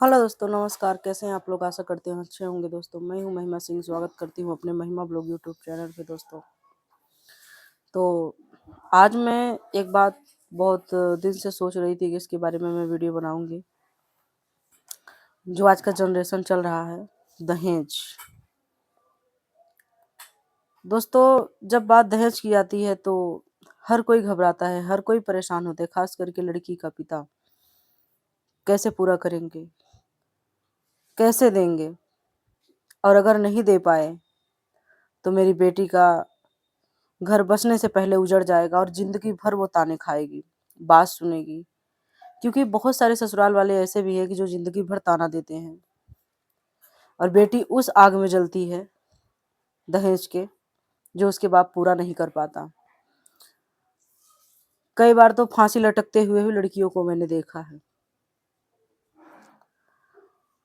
Hello दोस्तों, नमस्कार। कैसे हैं आप लोग? आशा करते हैं अच्छे होंगे दोस्तों। मैं हूं महिमा सिंह, स्वागत करती हूं अपने महिमा ब्लॉग यूट्यूब चैनल पे दोस्तों। तो आज मैं एक बात बहुत दिन से सोच रही थी कि इसके बारे में मैं वीडियो बनाऊंगी। जो आज का जनरेशन चल रहा है, दहेज। दोस्तों, जब बात दहेज की आती है तो हर कोई घबराता है, हर कोई परेशान होता है, खास करके लड़की का पिता। कैसे पूरा करेंगे, कैसे देंगे, और अगर नहीं दे पाए तो मेरी बेटी का घर बसने से पहले उजड़ जाएगा और जिंदगी भर वो ताने खाएगी, बात सुनेगी। क्योंकि बहुत सारे ससुराल वाले ऐसे भी हैं कि जो जिंदगी भर ताना देते हैं, और बेटी उस आग में जलती है दहेज के, जो उसके बाप पूरा नहीं कर पाता। कई बार तो फांसी लटकते हुए भी लड़कियों को मैंने देखा है,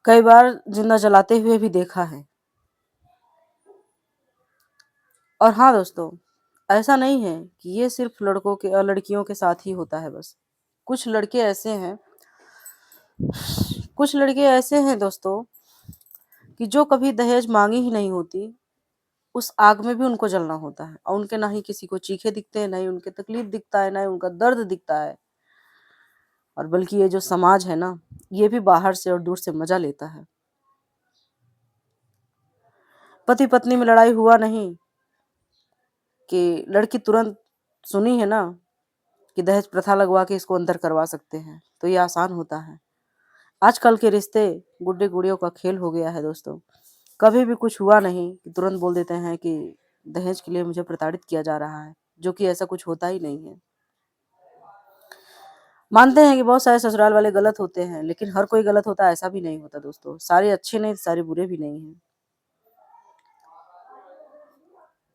कई बार जिंदा जलाते हुए भी देखा है। और हाँ दोस्तों, ऐसा नहीं है कि ये सिर्फ लड़कों के और लड़कियों के साथ ही होता है। बस कुछ लड़के ऐसे हैं दोस्तों कि जो कभी दहेज मांगी ही नहीं होती, उस आग में भी उनको जलना होता है। और उनके ना ही किसी को चीखे दिखते हैं, ना ही उनके तकलीफ दिखता है, ना ही उनका दर्द दिखता है। और बल्कि ये जो समाज है ना, ये भी बाहर से और दूर से मजा लेता है। पति पत्नी में लड़ाई हुआ नहीं कि लड़की तुरंत सुनी है ना कि दहेज प्रथा लगवा के इसको अंदर करवा सकते हैं, तो ये आसान होता है। आजकल के रिश्ते गुड्डे गुड़ियों का खेल हो गया है दोस्तों। कभी भी कुछ हुआ नहीं कि तुरंत बोल देते हैं कि दहेज के लिए मुझे प्रताड़ित किया जा रहा है, जो कि ऐसा कुछ होता ही नहीं है। मानते हैं कि बहुत सारे ससुराल वाले गलत होते हैं, लेकिन हर कोई गलत होता है ऐसा भी नहीं होता दोस्तों। सारे अच्छे नहीं, सारे बुरे भी नहीं हैं।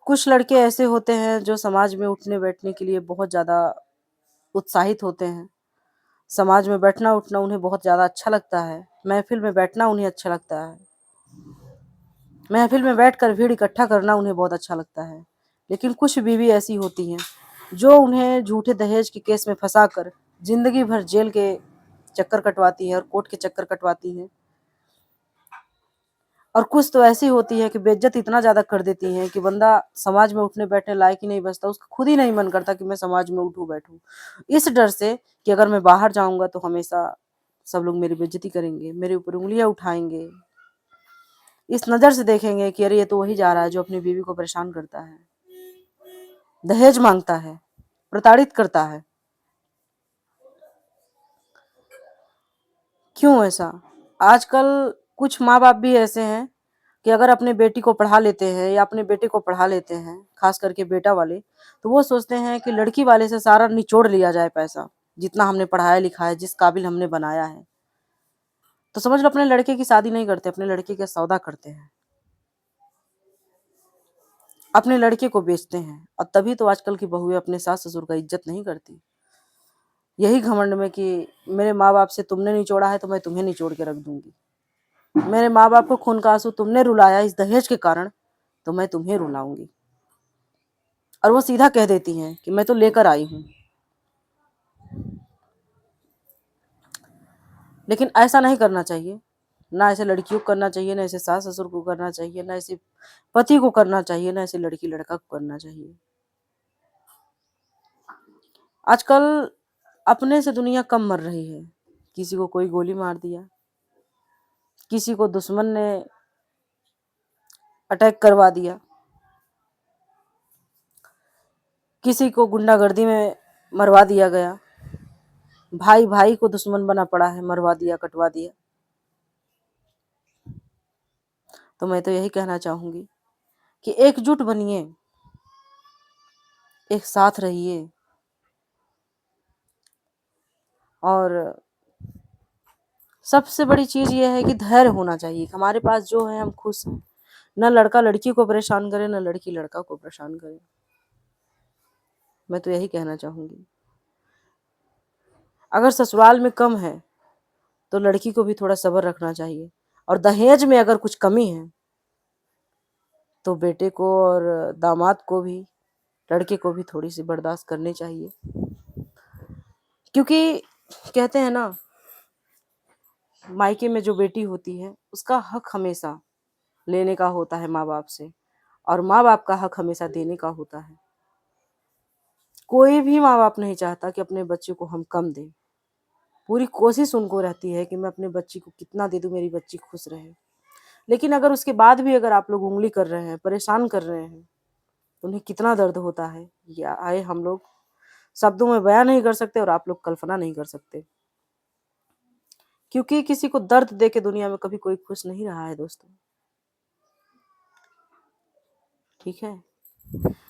कुछ लड़के ऐसे होते हैं जो समाज में उठने बैठने के लिए बहुत ज़्यादा उत्साहित होते हैं। समाज में बैठना उठना उन्हें बहुत ज़्यादा अच्छा लगता है। महफिल में बैठना उन्हें अच्छा लगता है। महफिल में बैठकर भीड़ इकट्ठा करना उन्हें बहुत अच्छा लगता है। लेकिन कुछ बीवी ऐसी होती हैं जो उन्हें झूठे दहेज के केस में फंसाकर जिंदगी भर जेल के चक्कर कटवाती है और कोर्ट के चक्कर कटवाती हैं। और कुछ तो ऐसी होती है कि बेइज्जत इतना ज़्यादा कर देती हैं कि बंदा समाज में उठने बैठने लायक ही नहीं बचता। उसका खुद ही नहीं मन करता कि मैं समाज में उठूँ बैठूँ, इस डर से कि अगर मैं बाहर जाऊंगा तो हमेशा सब लोग मेरी बेइज्जती करेंगे, मेरे ऊपर उंगलियां उठाएंगे, इस नज़र से देखेंगे कि अरे ये तो वही जा रहा है जो अपनी बीवी को परेशान करता है, दहेज मांगता है, प्रताड़ित करता है। क्यों ऐसा? आजकल कुछ माँ बाप भी ऐसे हैं कि अगर अपने बेटी को पढ़ा लेते हैं या अपने बेटे को पढ़ा लेते हैं, खास करके बेटा वाले, तो वो सोचते हैं कि लड़की वाले से सारा निचोड़ लिया जाए पैसा, जितना हमने पढ़ाया लिखाया, जिस काबिल हमने बनाया है। तो समझ लो अपने लड़के की शादी नहीं करते, अपने लड़के का सौदा करते हैं, अपने लड़के को बेचते हैं। और तभी तो आजकल की बहुएं अपने सास ससुर का इज्जत नहीं करती, यही घमंड में कि मेरे माँ बाप से तुमने निचोड़ा है तो मैं तुम्हें निचोड़ के रख दूंगी, मेरे माँ बाप को खून का आंसू तुमने रुलाया इस दहेज के कारण, तो मैं तुम्हें रुलाऊंगी। और वो सीधा कह देती हैं कि मैं तो लेकर आई हूँ। लेकिन ऐसा नहीं करना चाहिए। ना ऐसे लड़कियों को करना चाहिए, ना ऐसे सास ससुर को करना चाहिए, ना ऐसे पति को करना चाहिए, ना ऐसे लड़की लड़का को करना चाहिए। आजकल अपने से दुनिया कम मर रही है। किसी को कोई गोली मार दिया, किसी को दुश्मन ने अटैक करवा दिया, किसी को गुंडागर्दी में मरवा दिया गया, भाई भाई को दुश्मन बना पड़ा है, मरवा दिया, कटवा दिया। तो मैं तो यही कहना चाहूंगी कि एकजुट बनिए, एक साथ रहिए, और सबसे बड़ी चीज ये है कि धैर्य होना चाहिए। हमारे पास जो है हम खुश हैं। न लड़का लड़की को परेशान करे, न लड़की लड़का को परेशान करे। मैं तो यही कहना चाहूंगी। अगर ससुराल में कम है तो लड़की को भी थोड़ा सब्र रखना चाहिए, और दहेज में अगर कुछ कमी है तो बेटे को और दामाद को भी, लड़के को भी थोड़ी सी बर्दाश्त करनी चाहिए। क्योंकि कहते हैं ना मायके में जो बेटी होती है उसका हक हमेशा लेने का होता है माँ बाप से, और माँ बाप का हक हमेशा देने का होता है। कोई भी माँ बाप नहीं चाहता कि अपने बच्चे को हम कम दें। पूरी कोशिश उनको रहती है कि मैं अपने बच्ची को कितना दे दूं, मेरी बच्ची खुश रहे। लेकिन अगर उसके बाद भी अगर आप लोग उंगली कर रहे हैं, परेशान कर रहे हैं, तो उन्हें कितना दर्द होता है, ये आए हम लोग शब्दों में बयां नहीं कर सकते और आप लोग कल्पना नहीं कर सकते। क्योंकि किसी को दर्द दे के दुनिया में कभी कोई खुश नहीं रहा है दोस्तों। ठीक है,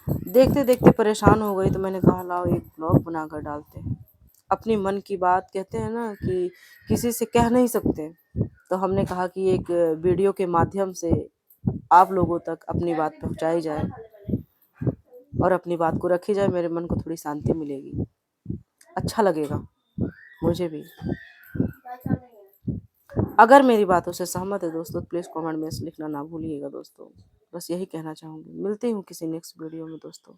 देखते देखते परेशान हो गई तो मैंने कहा लाओ एक ब्लॉग बनाकर डालते हैं। अपनी मन की बात कहते हैं ना कि किसी से कह नहीं सकते, तो हमने कहा कि एक वीडियो के माध्यम से आप लोगों तक अपनी बात पहुंचाई जाए और अपनी बात को रखी जाए। मेरे मन को थोड़ी शांति मिलेगी, अच्छा लगेगा मुझे भी। अगर मेरी बातों से सहमत है दोस्तों तो प्लीज़ कमेंट में लिखना ना भूलिएगा दोस्तों। बस यही कहना चाहूँगी। मिलती हूँ किसी नेक्स्ट वीडियो में दोस्तों।